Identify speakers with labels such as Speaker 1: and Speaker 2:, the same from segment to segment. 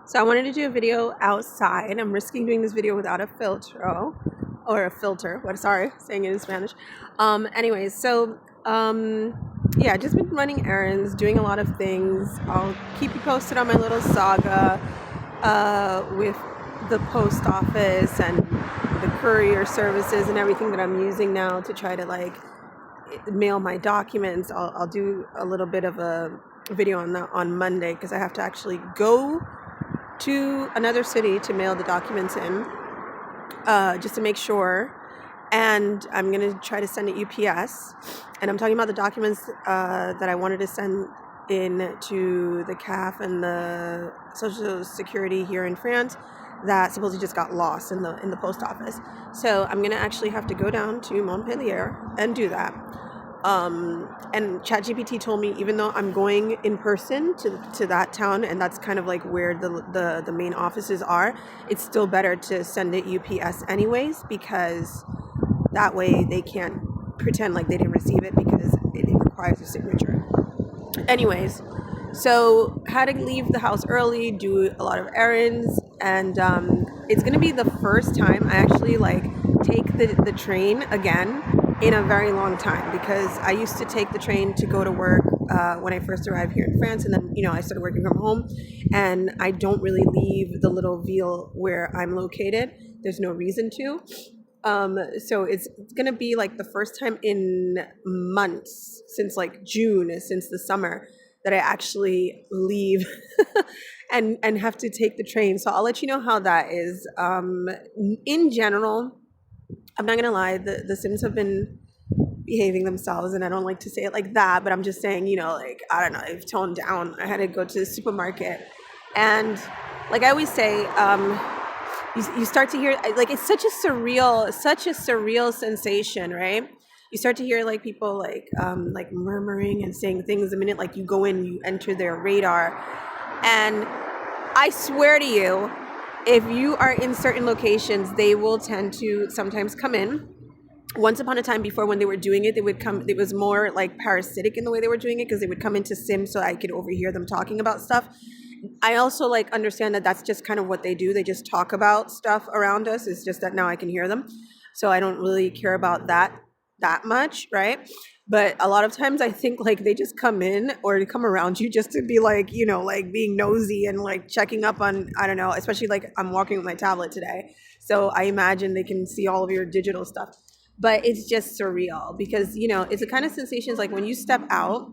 Speaker 1: So I wanted to do a video outside. I'm risking doing this video without a filter or a filter. What? Sorry, saying it in Spanish. Anyways, yeah, just been running errands, doing a lot of things. I'll keep you posted on my little saga with the post office and the courier services and everything that I'm using now to try to mail my documents. I'll do a little bit of a video on that on Monday because I have to actually go to another city to mail the documents in, just to make sure. And I'm going to try to send it UPS. And I'm talking about the documents that I wanted to send in to the CAF and the Social Security here in France that supposedly just got lost in the post office. So I'm going to actually have to go down to Montpellier and do that. And ChatGPT told me, even though I'm going in person to that town, and that's kind of like where the main offices are, it's still better to send it UPS anyways, because that way they can't pretend like they didn't receive it because it requires a signature. Anyways, so had to leave the house early, do a lot of errands, and it's gonna be the first time I actually take the train again in a very long time, because I used to take the train to go to work when I first arrived here in France, and then I started working from home, and I don't really leave the little ville where I'm located. There's no reason to. So it's gonna be like the first time in months, since June, since the summer, that I actually leave and have to take the train. So I'll let you know how that is. In general, I'm not gonna lie, the Sims have been behaving themselves, and I don't like to say it like that, but I'm just saying, I don't know, they've toned down. I had to go to the supermarket, and like I always say, you start to hear, it's such a surreal sensation, right? You start to hear people murmuring and saying things the minute you go in, you enter their radar. And I swear to you, if you are in certain locations, they will tend to sometimes come in. Once upon a time, before, when they were doing it, it was more parasitic in the way they were doing it, because they would come into Sim so I could overhear them talking about stuff. I also understand that that's just kind of what they do. They just talk about stuff around us. It's just that now I can hear them. So I don't really care about that much, right? But a lot of times I think they just come in or to come around you just to be being nosy and checking up on, I don't know, especially I'm walking with my tablet today. So I imagine they can see all of your digital stuff. But it's just surreal, because, it's the kind of sensations when you step out,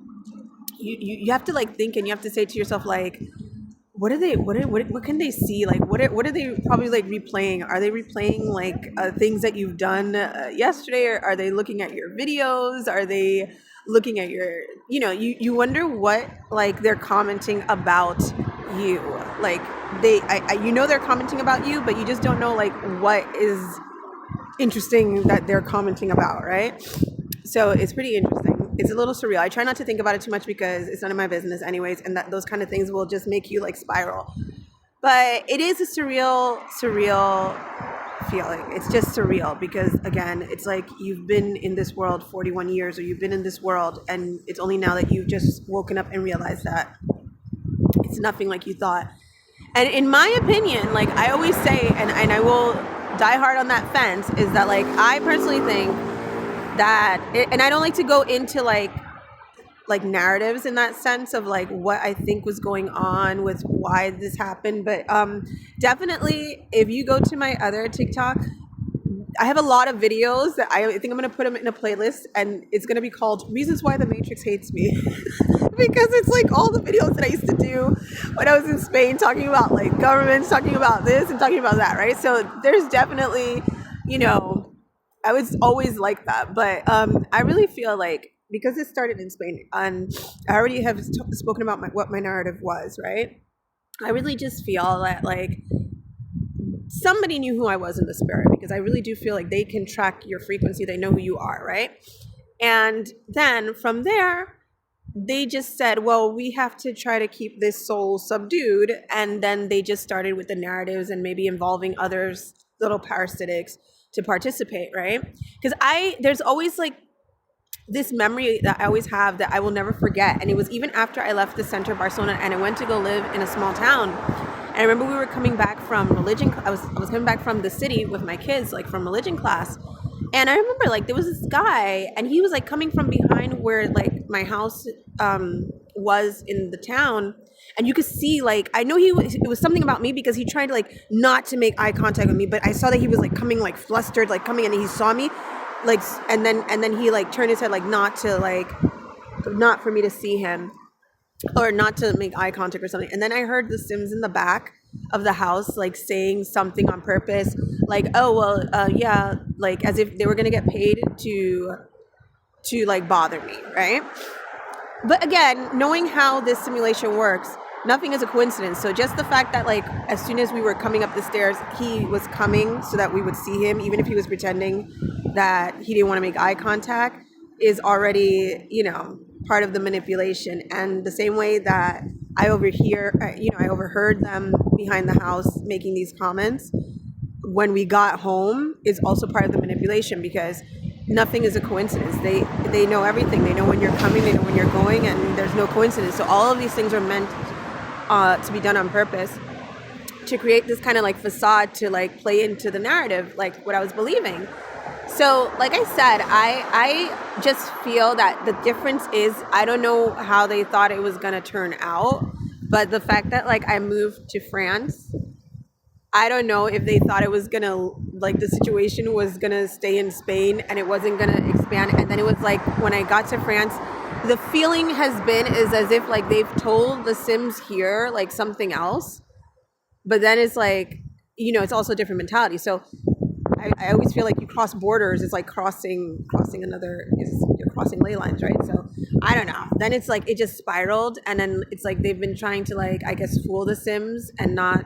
Speaker 1: you have to think, and you have to say to yourself, what can they see? What are they probably replaying? Are they replaying things that you've done yesterday? Or are they looking at your videos? Are they looking at your, you wonder what they're commenting about you. They're commenting about you, but you just don't know what is interesting that they're commenting about, right? So it's pretty interesting. It's a little surreal. I try not to think about it too much because it's none of my business anyways, and that those kind of things will just make you spiral. But it is a surreal feeling. It's just surreal because, again, it's you've been in this world 41 years, or you've been in this world, and it's only now that you've just woken up and realized that it's nothing like you thought. And in my opinion, I always say, and I will die hard on that fence, is that I personally think that and I don't like to go into narratives in that sense of what I think was going on with why this happened, but definitely if you go to my other TikTok, I have a lot of videos that I think I'm going to put them in a playlist, and it's going to be called Reasons Why the Matrix Hates Me. Because it's all the videos that I used to do when I was in Spain, talking about governments, talking about this and talking about that, right? So there's definitely, I was always like that. But I really feel because it started in Spain, and I already have spoken about what my narrative was, right? I really just feel that somebody knew who I was in the spirit, because I really do feel they can track your frequency. They know who you are, right? And then from there, they just said, well, we have to try to keep this soul subdued. And then they just started with the narratives and maybe involving others, little parasitics, to participate, right? Because there's always this memory that I always have that I will never forget. And it was even after I left the center of Barcelona and I went to go live in a small town. And I remember we were coming back from religion. I was coming back from the city with my kids, like from religion class. And I remember like there was this guy, and he was like coming from behind where like my house was in the town, and you could see like I know it was something about me because he tried to like not to make eye contact with me, but I saw that he was like coming like flustered, like coming, and he saw me, like and then he like turned his head like not for me to see him or not to make eye contact or something. And then I heard the Sims in the back of the house like saying something on purpose, like, oh well, yeah, like as if they were gonna get paid to like bother me, right? But again, knowing how this simulation works, nothing is a coincidence. So just the fact that like as soon as we were coming up the stairs, he was coming so that we would see him, even if he was pretending that he didn't want to make eye contact, is already, part of the manipulation. And the same way that I overheard them behind the house making these comments when we got home is also part of the manipulation, because nothing is a coincidence. They know everything. They know when you're coming, they know when you're going, and there's no coincidence. So all of these things are meant to be done on purpose to create this kind of like facade to like play into the narrative, like what I was believing. So like I said, I just feel that the difference is I don't know how they thought it was going to turn out, but the fact that like I moved to France, I don't know if they thought it was going to, like the situation was going to stay in Spain and it wasn't going to expand. And then it was like when I got to France, the feeling has been is as if like they've told the Sims here like something else, but then it's like, it's also a different mentality. So I always feel like you cross borders, it's like crossing you're crossing ley lines, right? So I don't know. Then it's like it just spiraled, and then it's like they've been trying to like I guess fool the Sims and not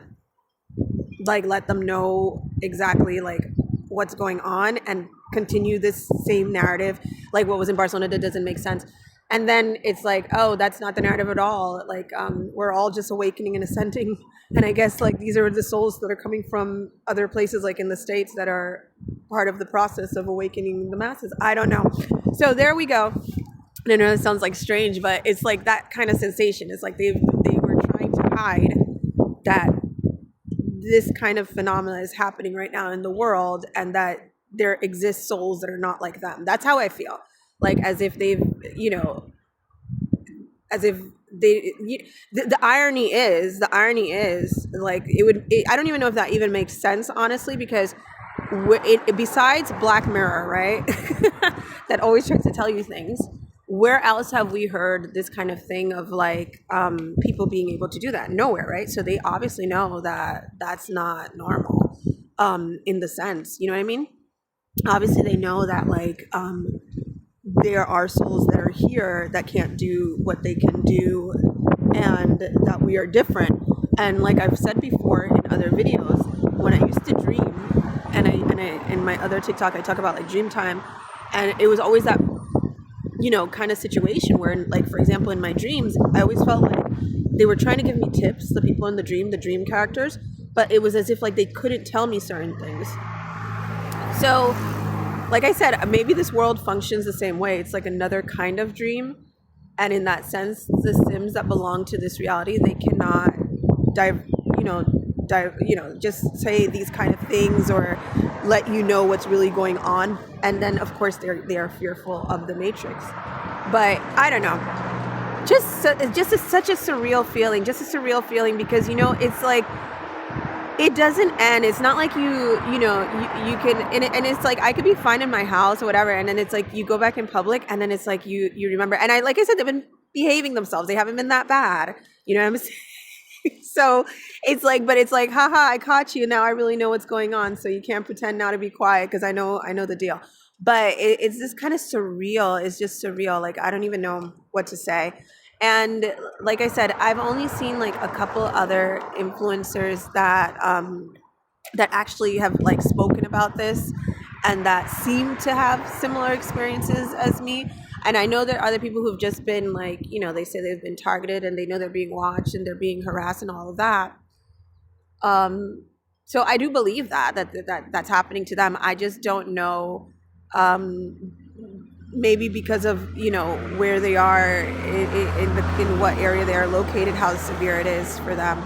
Speaker 1: like let them know exactly like what's going on and continue this same narrative, like what was in Barcelona that doesn't make sense. And then it's like, oh, that's not the narrative at all. Like, we're all just awakening and ascending. And I guess like these are the souls that are coming from other places, like in the States, that are part of the process of awakening the masses. I don't know. So there we go. I know it sounds like strange, but it's like that kind of sensation. It's like they were trying to hide that this kind of phenomena is happening right now in the world, and that there exist souls that are not like them. That's how I feel. Like as if they've, as if they, the irony is like I don't even know if that even makes sense, honestly, because besides Black Mirror, right, that always tries to tell you things, where else have we heard this kind of thing of like people being able to do that? Nowhere, right? So they obviously know that that's not normal in the sense, you know what I mean? Obviously they know that like there are souls that are here that can't do what they can do, and that we are different. And like I've said before in other videos, when I used to dream, and I in my other TikTok I talk about like dream time, and it was always that kind of situation where, like, for example, in my dreams I always felt like they were trying to give me tips, the people in the dream characters, but it was as if like they couldn't tell me certain things. So like I said, maybe this world functions the same way. It's like another kind of dream. And in that sense, the Sims that belong to this reality, they cannot just say these kind of things or let you know what's really going on. And then of course they are fearful of the Matrix. But I don't know. Such a surreal feeling. Just a surreal feeling because it's like it doesn't end. It's not like you can, and it's like I could be fine in my house or whatever, and then it's like you go back in public, and then it's like you remember. And like I said, they've been behaving themselves. They haven't been that bad. You know what I'm saying? So it's like, but it's like, haha, I caught you. Now I really know what's going on. So you can't pretend now to be quiet because I know the deal. But it's this kind of surreal. It's just surreal. Like I don't even know what to say. And like I said, I've only seen like a couple other influencers that actually have like spoken about this and that seem to have similar experiences as me. And I know there are other people who've just been like, they say they've been targeted and they know they're being watched and they're being harassed and all of that. So I do believe that's happening to them. I just don't know. Maybe because of where they are in what area they are located, how severe it is for them.